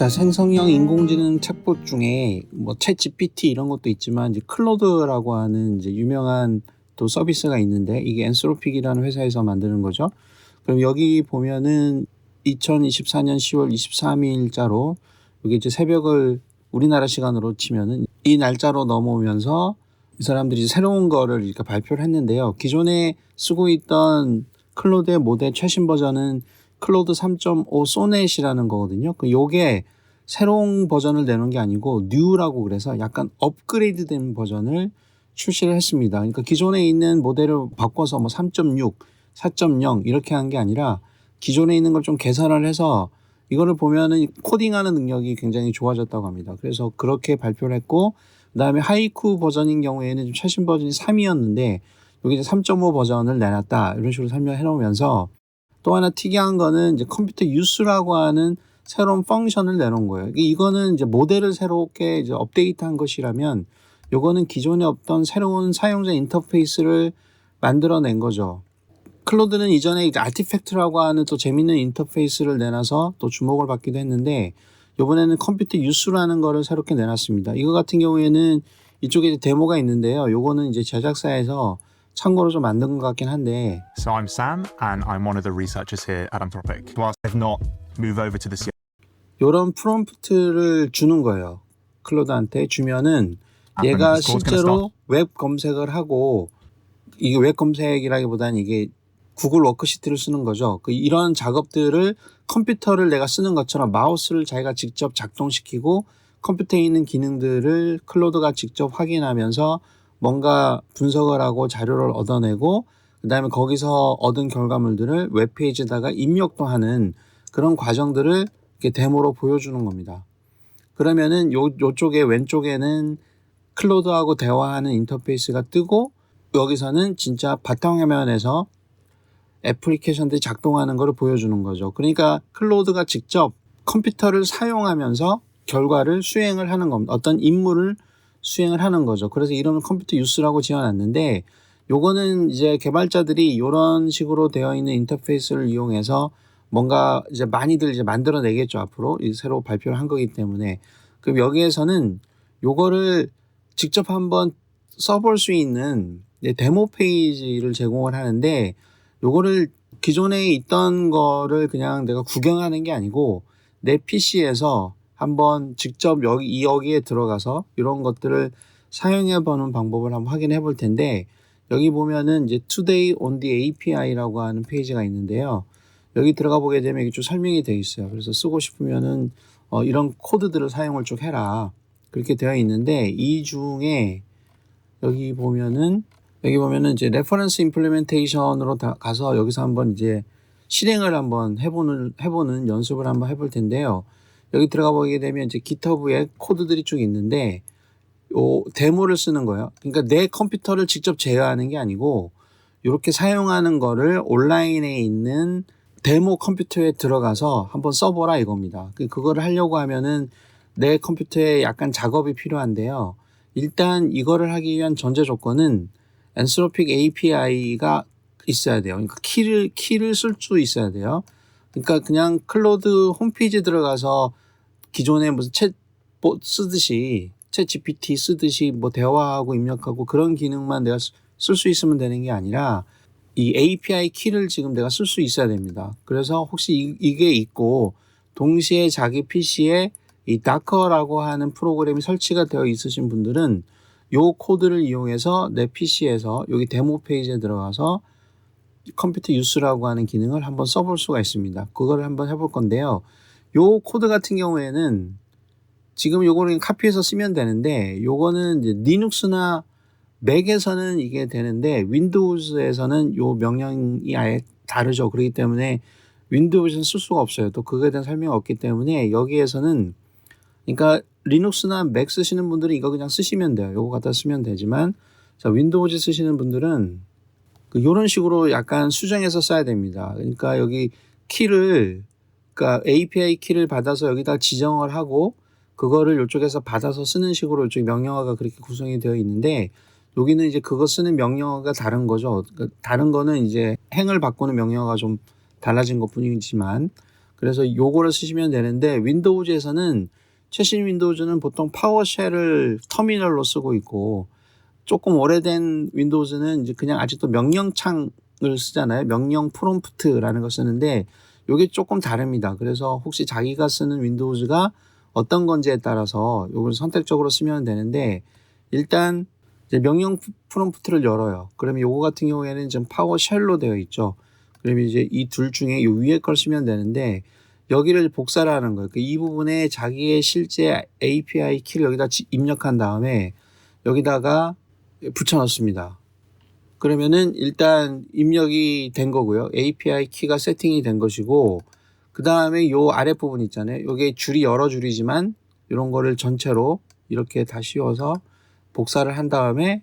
자, 생성형 인공지능 챗봇 중에 뭐 챗GPT 이런 것도 있지만 이제 클로드라고 하는 이제 유명한 또 서비스가 있는데 이게 엔스로픽이라는 회사에서 만드는 거죠. 그럼 여기 보면은 2024년 10월 23일자로 여기 이제 새벽을 우리나라 시간으로 치면은 이 날짜로 넘어오면서 이 사람들이 새로운 거를 이렇게 발표를 했는데요. 기존에 쓰고 있던 클로드의 모델 최신 버전은 클로드 3.5 소넷이라는 거거든요. 요게 새로운 버전을 내놓은 게 아니고 뉴라고 그래서 약간 업그레이드된 버전을 출시를 했습니다. 그러니까 기존에 있는 모델을 바꿔서 뭐 3.6, 4.0 이렇게 한 게 아니라 기존에 있는 걸 좀 개선을 해서 이거를 보면은 코딩하는 능력이 굉장히 좋아졌다고 합니다. 그래서 그렇게 발표를 했고, 그다음에 하이쿠 버전인 경우에는 좀 최신 버전이 3이었는데 여기 이제 3.5 버전을 내놨다 이런 식으로 설명해 놓으면서, 또 하나 특이한 거는 이제 컴퓨터 유스라고 하는 새로운 펑션을 내놓은 거예요. 이거는 이제 모델을 새롭게 이제 업데이트한 것이라면, 요거는 기존에 없던 새로운 사용자 인터페이스를 만들어낸 거죠. 클로드는 이전에 이제 아티팩트라고 하는 또 재밌는 인터페이스를 내놔서 또 주목을 받기도 했는데, 이번에는 컴퓨터 유스라는 거를 새롭게 내놨습니다. 이거 같은 경우에는 이쪽에 이제 데모가 있는데요. 요거는 이제 제작사에서 참고로 좀 만든 것 같긴 한데. So I'm Sam, and I'm one of the researchers here at Anthropic. Whilst I've not moved over to this yet. 요런 프롬프트를 주는 거예요. 클로드한테 주면은 얘가 실제로 웹 검색을 하고, 이게 웹 검색이라기보다는 이게 구글 워크시트를 쓰는 거죠. 이런 작업들을 컴퓨터를 내가 쓰는 것처럼 마우스를 자기가 직접 작동시키고 컴퓨터에 있는 기능들을 클로드가 직접 확인하면서 뭔가 분석을 하고 자료를 얻어내고, 그 다음에 거기서 얻은 결과물들을 웹페이지에다가 입력도 하는 그런 과정들을 이렇게 데모로 보여주는 겁니다. 그러면은 요쪽에 왼쪽에는 클로드하고 대화하는 인터페이스가 뜨고, 여기서는 진짜 바탕화면에서 애플리케이션들이 작동하는 것을 보여주는 거죠. 그러니까 클로드가 직접 컴퓨터를 사용하면서 결과를 수행을 하는 겁니다. 어떤 임무를 수행을 하는 거죠. 그래서 이름을 컴퓨터 유스라고 지어놨는데, 요거는 이제 개발자들이 이런 식으로 되어 있는 인터페이스를 이용해서 뭔가 이제 많이들 이제 만들어내겠죠. 앞으로 새로 발표를 한 거기 때문에. 그럼 여기에서는 요거를 직접 한번 써볼 수 있는 데모 페이지를 제공을 하는데, 요거를 기존에 있던 거를 그냥 내가 구경하는 게 아니고 내 PC에서 한번 직접 여기에 들어가서 이런 것들을 사용해 보는 방법을 한번 확인해 볼 텐데, 여기 보면은 이제 Today on the API라고 하는 페이지가 있는데요. 여기 들어가 보게 되면 이게 쭉 설명이 되어 있어요. 그래서 쓰고 싶으면은 이런 코드들을 사용을 쭉 해라 그렇게 되어 있는데, 이 중에 여기 보면은 이제 레퍼런스 임플리멘테이션으로 가서 여기서 한번 이제 실행을 한번 해보는 연습을 한번 해볼 텐데요. 여기 들어가 보게 되면 이제 GitHub에 코드들이 쭉 있는데, 요 데모를 쓰는 거예요. 그러니까 내 컴퓨터를 직접 제어하는 게 아니고 이렇게 사용하는 거를 온라인에 있는 데모 컴퓨터에 들어가서 한번 써보라 이겁니다. 그거를 하려고 하면은 내 컴퓨터에 약간 작업이 필요한데요. 일단 이거를 하기 위한 전제 조건은 엔스로픽 API가 있어야 돼요. 그러니까 키를 쓸 수 있어야 돼요. 그러니까 그냥 클로드 홈페이지에 들어가서 기존에 무슨 챗봇 쓰듯이 챗GPT 쓰듯이 뭐 대화하고 입력하고 그런 기능만 내가 쓸 수 있으면 되는 게 아니라 이 API 키를 지금 내가 쓸 수 있어야 됩니다. 그래서 혹시 이게 있고 동시에 자기 PC에 이 다커라고 하는 프로그램이 설치가 되어 있으신 분들은 요 코드를 이용해서 내 PC에서 여기 데모 페이지에 들어가서 컴퓨터 유스라고 하는 기능을 한번 써볼 수가 있습니다. 그거를 한번 해볼 건데요. 요 코드 같은 경우에는 지금 요거를 카피해서 쓰면 되는데, 요거는 이제 리눅스나 맥에서는 이게 되는데 윈도우즈에서는 요 명령이 아예 다르죠. 그렇기 때문에 윈도우즈는 쓸 수가 없어요. 또 그거에 대한 설명이 없기 때문에 여기에서는, 그러니까 리눅스나 맥 쓰시는 분들은 이거 그냥 쓰시면 돼요. 요거 갖다 쓰면 되지만, 자, 윈도우즈 쓰시는 분들은 요런 식으로 약간 수정해서 써야 됩니다. 그러니까 여기 그러니까 API 키를 받아서 여기다 지정을 하고 그거를 이쪽에서 받아서 쓰는 식으로 이쪽 명령어가 그렇게 구성이 되어 있는데, 여기는 이제 그거 쓰는 명령어가 다른 거죠. 그러니까 다른 거는 이제 행을 바꾸는 명령어가 좀 달라진 것 뿐이지만, 그래서 요거를 쓰시면 되는데 윈도우즈에서는 최신 윈도우즈는 보통 파워쉘을 터미널로 쓰고 있고 조금 오래된 윈도우즈는 이제 그냥 아직도 명령창을 쓰잖아요. 명령 프롬프트라는 걸 쓰는데 요게 조금 다릅니다. 그래서 혹시 자기가 쓰는 윈도우즈가 어떤 건지에 따라서 요걸 선택적으로 쓰면 되는데 일단 이제 명령 프롬프트를 열어요. 그러면 요거 같은 경우에는 지금 파워쉘로 되어 있죠. 그러면 이제 이 둘 중에 요 위에 걸 쓰면 되는데 여기를 복사를 하는 거예요. 이 부분에 자기의 실제 API 키를 여기다 입력한 다음에 여기다가 붙여 넣습니다. 그러면은 일단 입력이 된 거고요. API 키가 세팅이 된 것이고 그 다음에 요 아랫부분 있잖아요. 요게 줄이 여러 줄이지만 이런 거를 전체로 이렇게 다 씌워서 복사를 한 다음에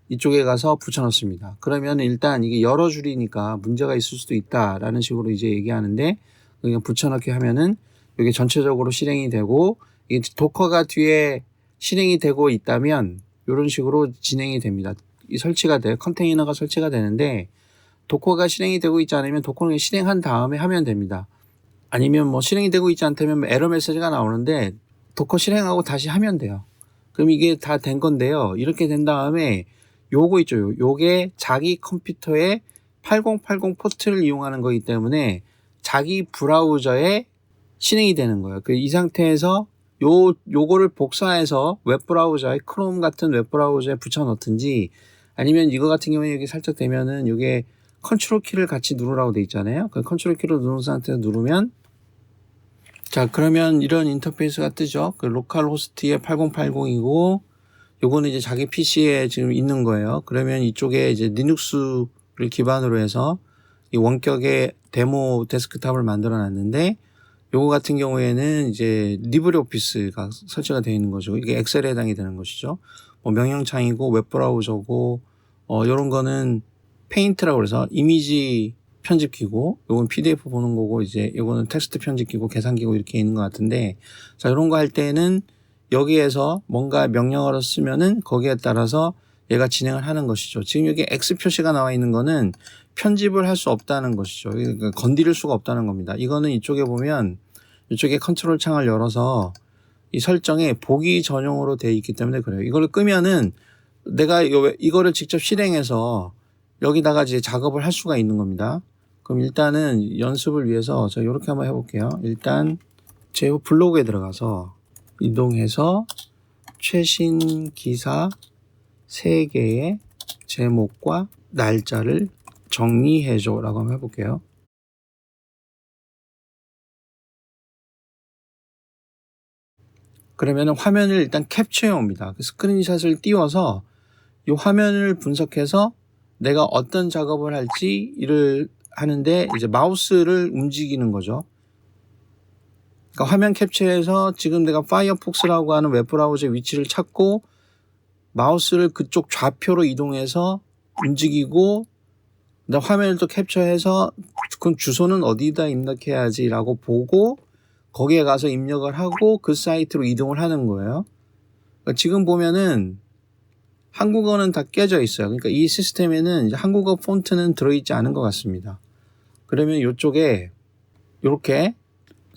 이쪽에 가서 붙여 넣습니다. 그러면 일단 이게 여러 줄이니까 문제가 있을 수도 있다라는 식으로 이제 얘기하는데 그냥 붙여 넣기 하면은 이게 전체적으로 실행이 되고 이게 도커가 뒤에 실행이 되고 있다면 이런 식으로 진행이 됩니다. 이 설치가 돼 컨테이너가 설치가 되는데 도커가 실행이 되고 있지 않으면 도커는 실행한 다음에 하면 됩니다. 아니면 뭐 실행이 되고 있지 않다면 에러 메시지가 나오는데 도커 실행하고 다시 하면 돼요. 그럼 이게 다 된 건데요. 이렇게 된 다음에 요거 있죠. 요게 자기 컴퓨터에 8080 포트를 이용하는 거기 때문에 자기 브라우저에 실행이 되는 거예요. 이 상태에서 요거를 복사해서 웹브라우저에 크롬 같은 웹브라우저에 붙여 넣든지 아니면 이거 같은 경우에 여기 살짝 되면은 이게 컨트롤 키를 같이 누르라고 돼 있잖아요. 그 컨트롤 키를 누른 상태에서 누르면 자 그러면 이런 인터페이스가 뜨죠. 로컬 호스트에 8080이고 요거는 이제 자기 PC에 지금 있는 거예요. 그러면 이쪽에 이제 리눅스를 기반으로 해서 이 원격의 데모 데스크탑을 만들어 놨는데 요거 같은 경우에는 이제 리브레오피스가 설치가 되어 있는 거죠. 이게 엑셀에 해당이 되는 것이죠. 뭐 명령창이고 웹브라우저고 요런 거는 페인트라고 해서 이미지 편집기고 요건 PDF 보는 거고 이제 요거는 텍스트 편집기고 계산기고 이렇게 있는 것 같은데 자 요런 거 할 때는 여기에서 뭔가 명령어를 쓰면은 거기에 따라서 얘가 진행을 하는 것이죠. 지금 여기 X 표시가 나와 있는 거는 편집을 할 수 없다는 것이죠. 그러니까 건드릴 수가 없다는 겁니다. 이거는 이쪽에 보면 이쪽에 컨트롤 창을 열어서 이 설정에 보기 전용으로 되어 있기 때문에 그래요. 이걸 끄면은 내가 이거를 직접 실행해서 여기다가 이제 작업을 할 수가 있는 겁니다. 그럼 일단은 연습을 위해서 저 이렇게 한번 해볼게요. 일단 제 블로그에 들어가서 이동해서 최신 기사 3개의 제목과 날짜를 정리해줘 라고 한번 해볼게요. 그러면 화면을 일단 캡처해 옵니다. 스크린샷을 띄워서 이 화면을 분석해서 내가 어떤 작업을 할지 이를 하는데 이제 마우스를 움직이는 거죠. 그러니까 화면 캡처해서 지금 내가 파이어폭스라고 하는 웹브라우저 위치를 찾고 마우스를 그쪽 좌표로 이동해서 움직이고 화면을 또 캡처해서 그럼 주소는 어디다 입력해야지 라고 보고 거기에 가서 입력을 하고 그 사이트로 이동을 하는 거예요. 그러니까 지금 보면은 한국어는 다 깨져 있어요. 그러니까 이 시스템에는 이제 한국어 폰트는 들어있지 않은 것 같습니다. 그러면 이쪽에 이렇게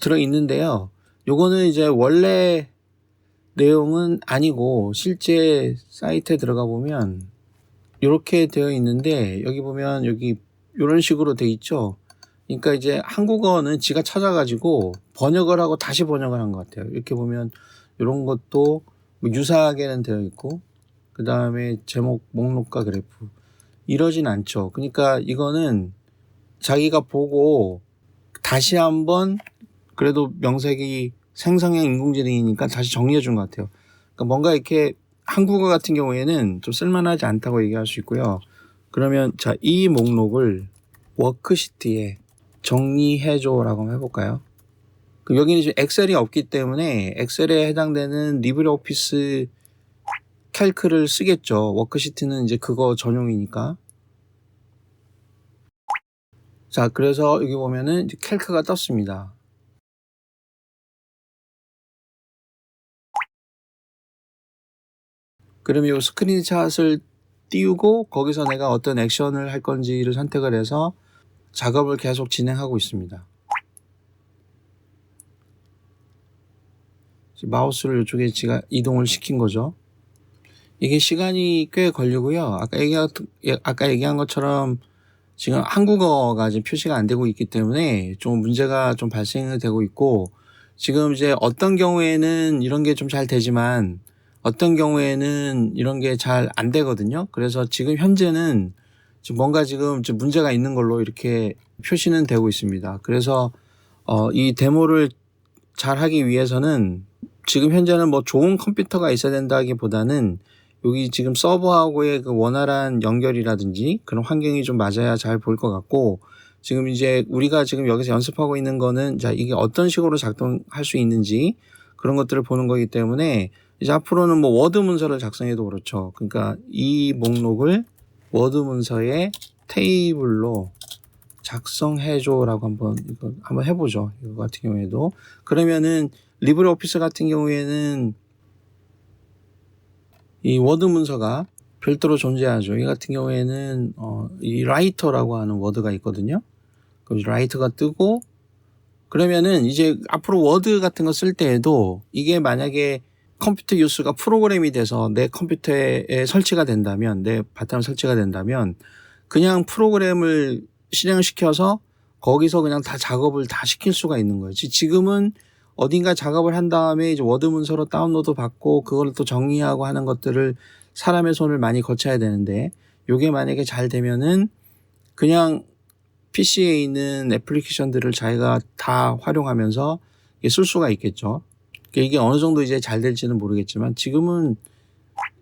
들어있는데요. 요거는 이제 원래 내용은 아니고 실제 사이트에 들어가 보면 이렇게 되어 있는데 여기 보면 여기 이런 식으로 되어 있죠. 그러니까 이제 한국어는 지가 찾아가지고 번역을 하고 다시 번역을 한 것 같아요. 이렇게 보면 이런 것도 뭐 유사하게는 되어 있고 그 다음에 제목 목록과 그래프 이러진 않죠. 그러니까 이거는 자기가 보고 다시 한번 그래도 명색이 생성형 인공지능이니까 다시 정리해 준 것 같아요. 그러니까 뭔가 이렇게 한국어 같은 경우에는 좀 쓸만하지 않다고 얘기할 수 있고요. 그러면 자, 이 목록을 워크시트에 정리해줘라고 한번 해볼까요? 그럼 여기는 지금 엑셀이 없기 때문에 엑셀에 해당되는 리브레오피스 캘크를 쓰겠죠. 워크시트는 이제 그거 전용이니까. 자, 그래서 여기 보면은 이제 캘크가 떴습니다. 그러면 이 스크린샷을 띄우고 거기서 내가 어떤 액션을 할 건지를 선택을 해서 작업을 계속 진행하고 있습니다. 마우스를 이쪽에 제가 이동을 시킨 거죠. 이게 시간이 꽤 걸리고요. 아까 얘기한 것처럼 지금 한국어가 지금 표시가 안 되고 있기 때문에 좀 문제가 좀 발생되고 있고, 지금 이제 어떤 경우에는 이런 게 좀 잘 되지만 어떤 경우에는 이런 게 잘 안 되거든요. 그래서 지금 현재는 지금 뭔가 지금 문제가 있는 걸로 이렇게 표시는 되고 있습니다. 그래서 이 데모를 잘 하기 위해서는 지금 현재는 뭐 좋은 컴퓨터가 있어야 된다기보다는 여기 지금 서버하고의 그 원활한 연결이라든지 그런 환경이 좀 맞아야 잘 보일 것 같고, 지금 이제 우리가 지금 여기서 연습하고 있는 거는 자, 이게 어떤 식으로 작동할 수 있는지 그런 것들을 보는 거기 때문에 이제 앞으로는 뭐 워드 문서를 작성해도 그렇죠. 그러니까 이 목록을 워드 문서의 테이블로 작성해줘라고 한번 해보죠. 이거 같은 경우에도. 그러면은 리브레 오피스 같은 경우에는 이 워드 문서가 별도로 존재하죠. 이 같은 경우에는 이 라이터라고 하는 워드가 있거든요. 그럼 라이터가 뜨고, 그러면은 이제 앞으로 워드 같은 거 쓸 때에도 이게 만약에 컴퓨터 유스가 프로그램이 돼서 내 컴퓨터에 설치가 된다면, 내 바탕 설치가 된다면 그냥 프로그램을 실행시켜서 거기서 그냥 다 작업을 다 시킬 수가 있는 거지. 지금은 어딘가 작업을 한 다음에 이제 워드 문서로 다운로드 받고 그걸 또 정리하고 하는 것들을 사람의 손을 많이 거쳐야 되는데, 이게 만약에 잘 되면은 그냥 PC에 있는 애플리케이션들을 자기가 다 활용하면서 쓸 수가 있겠죠. 이게 어느 정도 이제 잘 될지는 모르겠지만 지금은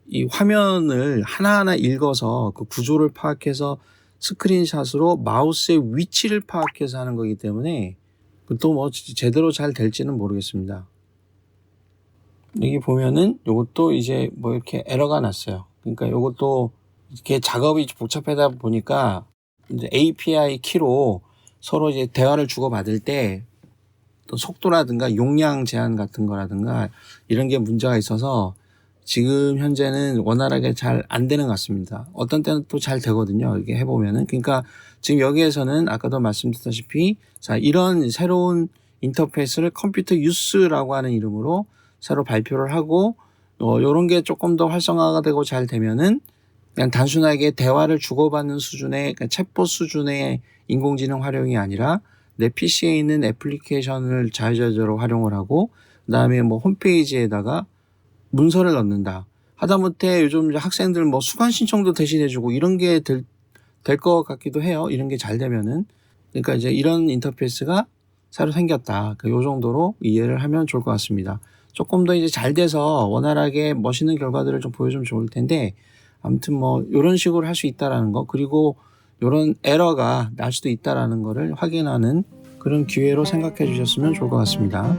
이 화면을 하나하나 읽어서 그 구조를 파악해서 스크린샷으로 마우스의 위치를 파악해서 하는 거기 때문에 또 뭐 제대로 잘 될지는 모르겠습니다. 여기 보면은 요것도 이제 뭐 이렇게 에러가 났어요. 그러니까 요것도 이렇게 작업이 복잡하다 보니까 이제 API 키로 서로 이제 대화를 주고받을 때 또 속도라든가 용량 제한 같은 거라든가 이런 게 문제가 있어서 지금 현재는 원활하게 잘 안 되는 것 같습니다. 어떤 때는 또 잘 되거든요. 이게 해보면은. 그러니까 지금 여기에서는 아까도 말씀드렸다시피 자, 이런 새로운 인터페이스를 컴퓨터 유스라고 하는 이름으로 새로 발표를 하고 요런 게 조금 더 활성화가 되고 잘 되면은 그냥 단순하게 대화를 주고받는 수준의, 그러니까 챗봇 수준의 인공지능 활용이 아니라 내 PC에 있는 애플리케이션을 자유자재로 활용을 하고 그다음에 뭐 홈페이지에다가 문서를 넣는다. 하다못해 요즘 학생들 뭐 수강 신청도 대신해주고 이런 게 될 것 같기도 해요. 이런 게 잘 되면은. 그러니까 이제 이런 인터페이스가 새로 생겼다. 요 정도로 이해를 하면 좋을 것 같습니다. 조금 더 이제 잘 돼서 원활하게 멋있는 결과들을 좀 보여주면 좋을 텐데, 아무튼 뭐 이런 식으로 할 수 있다라는 거, 그리고 이런 에러가 날 수도 있다라는 거를 확인하는 그런 기회로 생각해 주셨으면 좋을 것 같습니다.